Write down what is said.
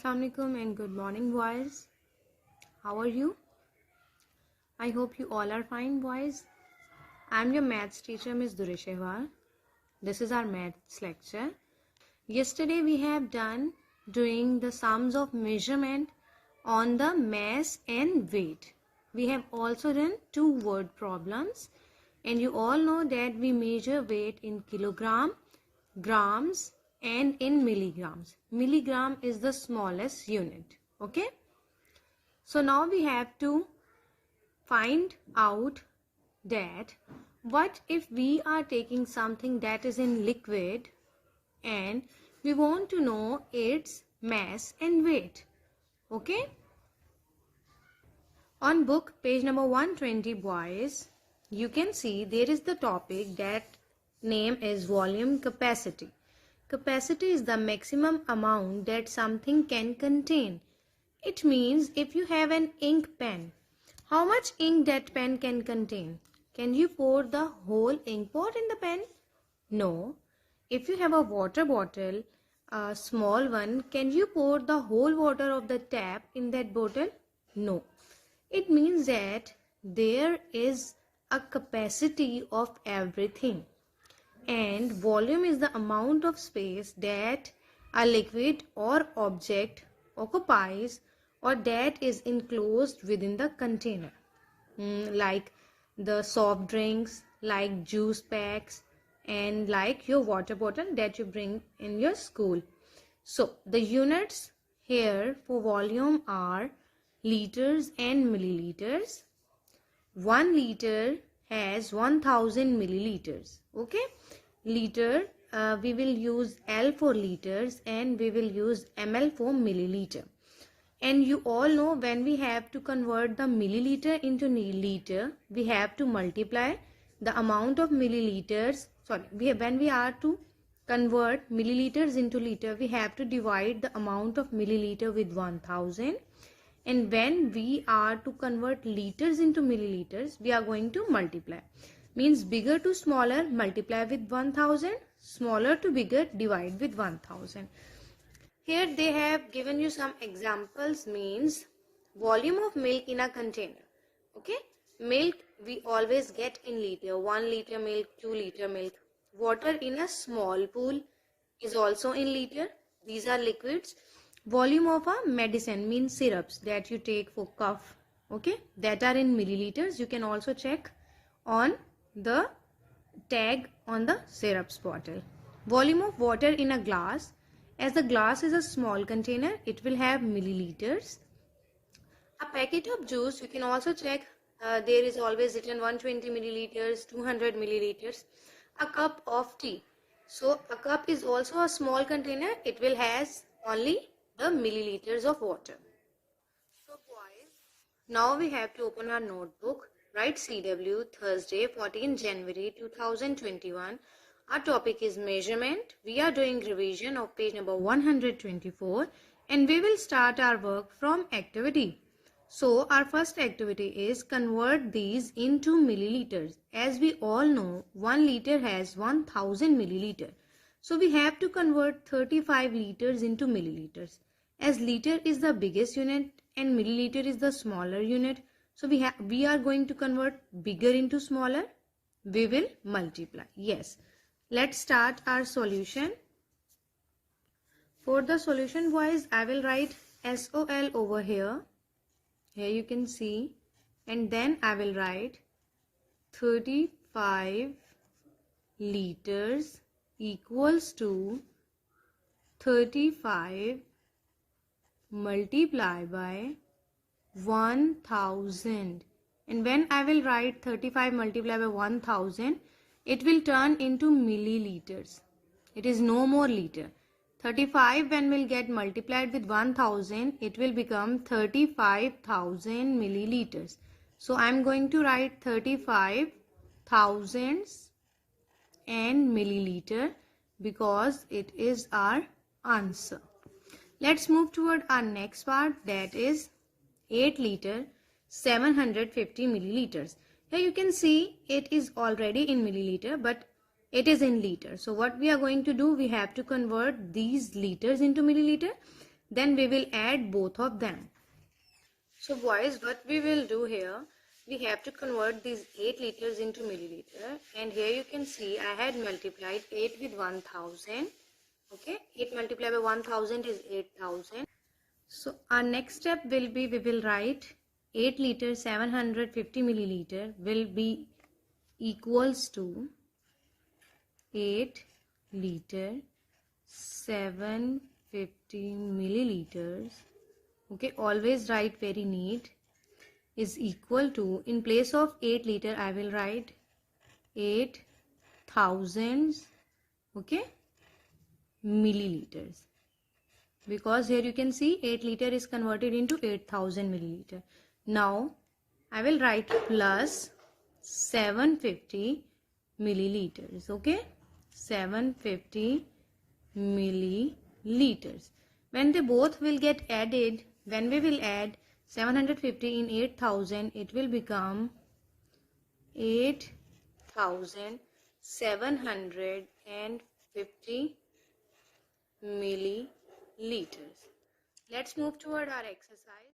Assalamualaikum and good morning, boys. How are you? I hope you all are fine, boys. I'm your maths teacher, Ms. Dureshewal. This is our maths lecture. Yesterday we have done doing the sums of measurement on the mass and weight. We have also done 2 word problems, and you all know that we measure weight in kilogram, grams and in milligrams. Milligram is the smallest unit. Okay. So now we have to find out that what if we are taking something that is in liquid and we want to know its mass and weight. Okay. On book page number 120, boys, you can see there is the topic that name is volume capacity. Capacity is the maximum amount that something can contain. It means if you have an ink pen, how much ink that pen can contain? Can you pour the whole ink pot in the pen? No. If you have a water bottle, a small one, can you pour the whole water of the tap in that bottle? No. It means that there is a capacity of everything, and volume is the amount of space that a liquid or object occupies or that is enclosed within the container, like the soft drinks, like juice packs, and like your water bottle that you bring in your school. So the units here for volume are liters and milliliters. 1 liter has 1000 milliliters. Okay. Liter, we will use L for liters and we will use ml for milliliter. And you all know when we have to convert the milliliter into liter, we have to multiply the amount of milliliters. When we are to convert milliliters into liter, we have to divide the amount of milliliter with 1000. And when we are to convert liters into milliliters, we are going to multiply. Means bigger to smaller, multiply with 1000. Smaller to bigger, divide with 1000. Here they have given you some examples, means volume of milk in a container. Okay. Milk we always get in liter. 1 liter milk, 2 liter milk. Water in a small pool is also in liter. These are liquids. Volume of a medicine means syrups that you take for cough. Okay. That are in milliliters. You can also check on the tag on the syrups bottle. Volume of water in a glass. As the glass is a small container, it will have milliliters. A packet of juice, you can also check. There is always written 120 milliliters, 200 milliliters. A cup of tea. So a cup is also a small container. It will has only the milliliters of water. So boys, now we have to open our notebook. Write CW Thursday 14 January 2021. Our topic is measurement. We are doing revision of page number 124 and we will start our work from activity. So our first activity is convert these into milliliters. As we all know, 1 liter has 1000 milliliter. So we have to convert 35 liters into milliliters. As liter is the biggest unit and milliliter is the smaller unit. So we are going to convert bigger into smaller. We will multiply. Yes. Let's start our solution. For the solution wise, I will write SOL over here. Here you can see. And then I will write 35 liters equals to 35 multiplied by 1000. And when I will write 35 multiplied by 1000, it will turn into milliliters. It is no more liter. 35 when will get multiplied with 1000, it will become 35,000 milliliters. So I am going to write 35 thousands and milliliter because it is our answer. Let's move toward our next part, that is 8 liter 750 milliliters. Here you can see it is already in milliliter, but it is in liter. So what we are going to do, we have to convert these liters into milliliter. then we will add both of them. So boys, what we will do here, we have to convert these 8 liters into milliliter, and here you can see I had multiplied 8 with 1000. Okay, 8 multiplied by 1000 is 8000. So our next step will be, we will write 8 liter 750 milliliter will be equals to 8 liter 750 milliliters. Okay, always write very neat, is equal to, in place of 8 liter I will write 8000, okay, milliliters, because here you can see 8 liter is converted into 8000 milliliter. Now I will write plus 750 milliliters. Okay, 750 milliliters. When they both will get added, when we will add 750 in 8000, it will become 8750 milliliters. Let's move toward our exercise.